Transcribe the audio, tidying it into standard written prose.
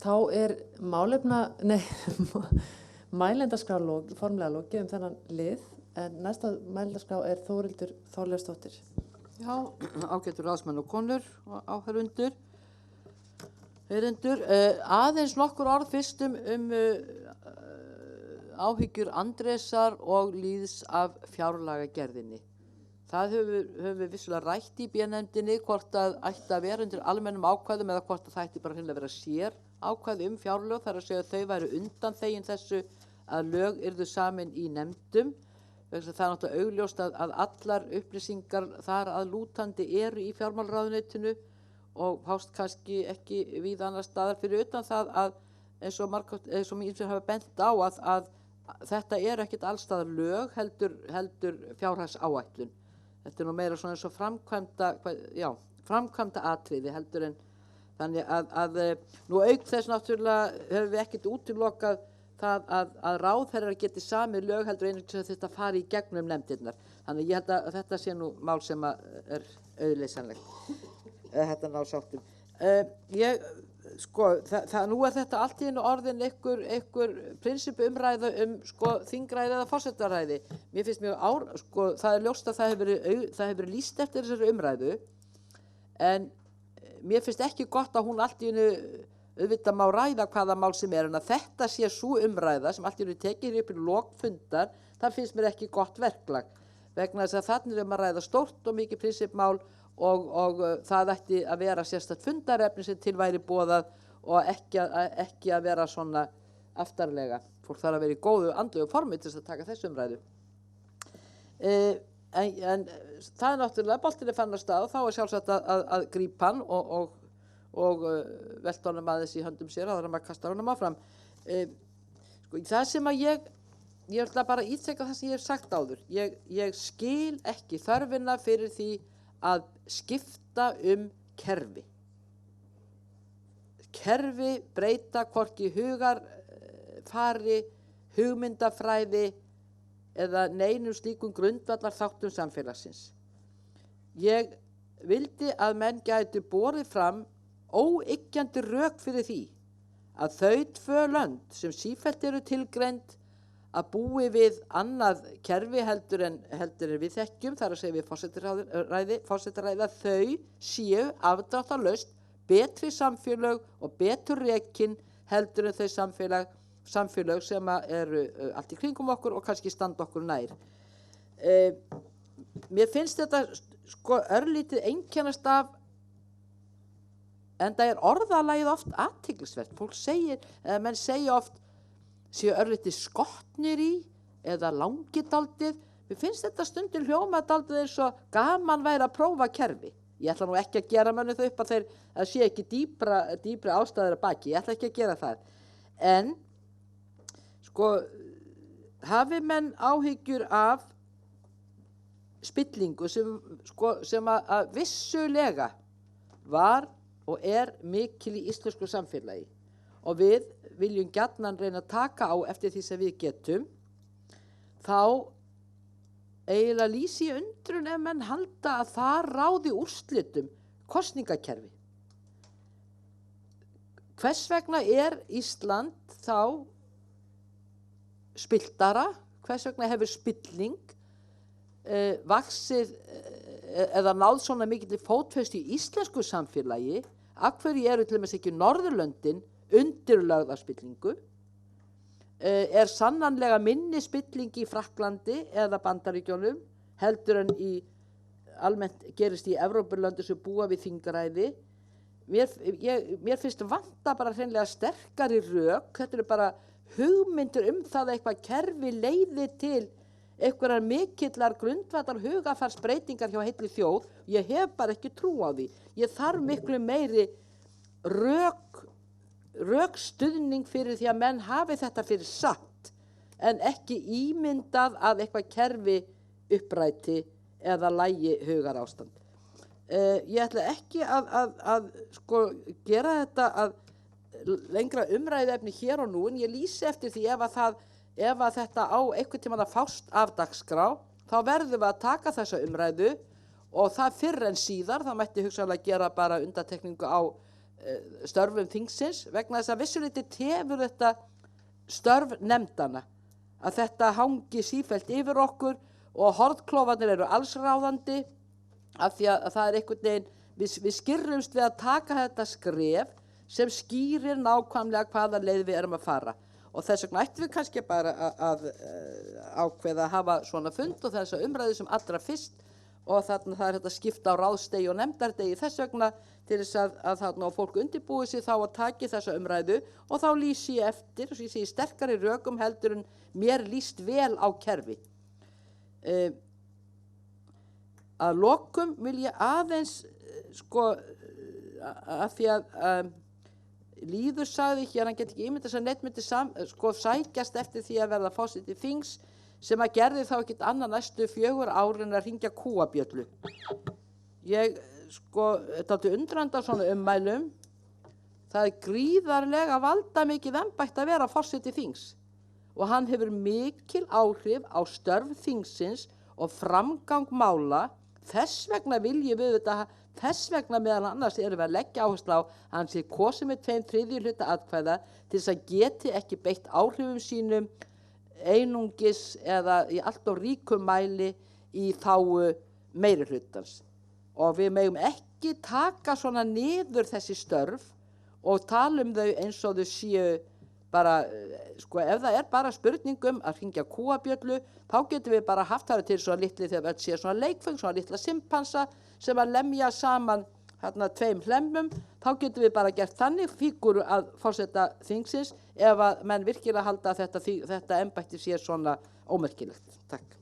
Þá mælendaskrá formlega lokið þennan lið, en næsta mælendaskrá Þórhildur Þorleifsdóttir. Já, ágætu ráðsmenn og konur og áheyrendur. Aðeins nokkur orð fyrst áhyggjur Andrésar og Lýðs af fjárlagagerðinni. Það höfum við vissulega rætt í B-nefndinni hvort að ætti að vera undir almennum ákvæðum eða hvort að það ætti bara hreinlega að vera sér ákvæði fjárlög, þar að segja að þau væru undanþegin þessu að lög yrðu samin í nefndum. Það er náttúrulega augljóst að allar upplýsingar þar að lútandi eru í fjármálaráðuneytinu og fást kannski ekki víða annar staðar fyrir utan það að eins og mér hafa bent á að þetta eru ekkert allstaðar lög heldur fjárhagsáætlun. Þetta nú meira svona eins og framkvæmda atriði heldur en þannig að nú auk þess náttúrulega höfum við ekkert útilokað það að ráðherrar geti samið lög heldur einnig að þetta fari í gegnum nefndirnar. Þannig ég held að þetta sé nú mál sem er auðleysanlegt. Þetta ná sáttum. Nú þetta allt í einu orðin einhver prinsipumræða þingræði eða forsetaræði. Mér finnst það er ljóst að það hefur verið lýst eftir þessari umræðu, en mér finnst ekki gott að hún allt í einu auðvitað má ræða hvaða mál sem en að þetta sé sú umræða sem allt í einu tekið upp í lok fundar, það finnst mér ekki gott verklag, vegna þess að þarna að ræða stórt og mikið prinsipmál og það ætti að vera sérstakt fundarefni sem til væri boðað og ekki að vera svona aftarlega. Fólk þarf að vera í góðu andlegu formi til þess að taka þessu umræðu. En það náttúrulega, boltinn fann af stað og þá sjálfsagt að grípa hann og velta honum aðeins í höndum sér áður en maður kastar honum áfram. Það sem að ég ætla bara að ítreka það sem ég hef sagt áður. Ég skil ekki þörfina fyrir því að skipta kerfi. Kerfi breyta hvorki hugarfari, hugmyndafræði eða neinum slíkum grundvallar þáttum samfélagsins. Ég vildi að menn gætu borið fram óyggjandi rök fyrir því að þau tvö lönd sem sífellt eru tilgreind að búi við annað kerfi heldur en við þekkjum, þar að segja við forsetaræði að þau séu afdráttarlaust betri samfélög og betur rekin heldur en þau samfélög sem eru allt í kringum okkur og kannski standa okkur nær. Mér finnst þetta örlítið einkennast af, en það er orðalagið oft athyglisvert. Menn segja oft séu örlítið skotnir í eða langir dálítið. Mér finnst þetta stundum hljóma dálítið eins og gaman væri að prófa kerfi. Ég ætla nú ekki að gera mönnum þau upp að það sé ekki dýpri ástæður að baki. Ég ætla ekki að gera það. En hafi menn áhyggjur af spillingu sem að vissulega var og mikil í íslensku samfélagi og við viljum gjarnan reyna að taka á eftir því sem við getum, þá eiginlega lýsi ég undrun ef menn halda að það ráði úrslitum kosningakerfi. Hvers vegna Ísland þá spiltara? Hvers vegna hefur spilling vaxið eða náð svona mikill fótfestu í íslensku samfélagi? Af hverju eru til dæmis ekki Norðurlöndin undirlögð af spillingu? Sannanlega minni spilling í Frakklandi eða Bandaríkjunum heldur en almennt gerist í Evrópulöndum sem búa við þingræði? Mér finnst vanta bara hreinlega sterkari rök. Þetta eru bara hugmyndir það að eitthvað kerfi leiði til einhverjar mikillar grundvallar hugarfarsbreytingar hjá heilli þjóð. Ég hef bara ekki trú á því. Ég þarf miklu meiri rökstuðning fyrir því að menn hafi þetta fyrir satt en ekki ímyndað að eitthvað kerfi uppræti eða lægi hugarástand. Ég ætla ekki að gera þetta að lengra umræðuefni hér og nú, en ég lýsi eftir því ef að þetta á einhvern tímann að fást af dagskrá, þá verðum við að taka þessa umræðu og það fyrr en síðar. Það mætti hugsanlega gera bara undantekningu á störfum þingsins vegna þess að vissuleyti tefur þetta störf nefndana að þetta hangi sífellt yfir okkur og hornklófarnir eru allsráðandi af því að það einhvern veginn, við skirrumst við að taka þetta skref sem skýrir nákvæmlega hvaða leið við erum að fara. Og þess vegna ættum við kannski bara að ákveða að hafa svona fund og þessa umræðu sem allra fyrst og þarna það þetta skipta á ráðstegi og nefndardegi þess vegna til þess að þarna fólk undirbúi sig þá að taki þessa umræðu og þá lýsi ég eftir, og ég segi sterkari rökum heldur en mér lýst vel á kerfi. Að lokum vil ég aðeins af því að Lýður sagði hér, hann get ekki ímynda þess að neitt myndi sækjast eftir því að verða forseti þings sem að gerði þá ekkert annað næstu 4 ár en að hringja kúabjöllu. Ég dálítið undrandi á svona ummælum. Það gríðarlega valdamikið embætti að vera forseti þings og hann hefur mikil áhrif á störf þingsins og framgang mála. Þess vegna viljum við þetta, þess vegna meðal annars erum við að leggja áherslu á að hann sé kosið með 2/3 hluta atkvæða til þess að geti ekki beitt áhrifum sínum einungis eða í allt of ríkum mæli í þágu meirihlutans. Og við megum ekki taka svona niður þessi störf og tala þau eins og þau séu bara, ef það er bara spurningum að hringja kúabjöllu, þá getum við bara haft það til svona litli þegar við séum svona leikfeng, svona litla simpansa sem að lemja saman hérna 2 hlemmum, þá getum við bara gert þannig fígúru að forseta þingsins ef að menn virkilega halda að þetta embætti sé svona ómerkilegt. Takk.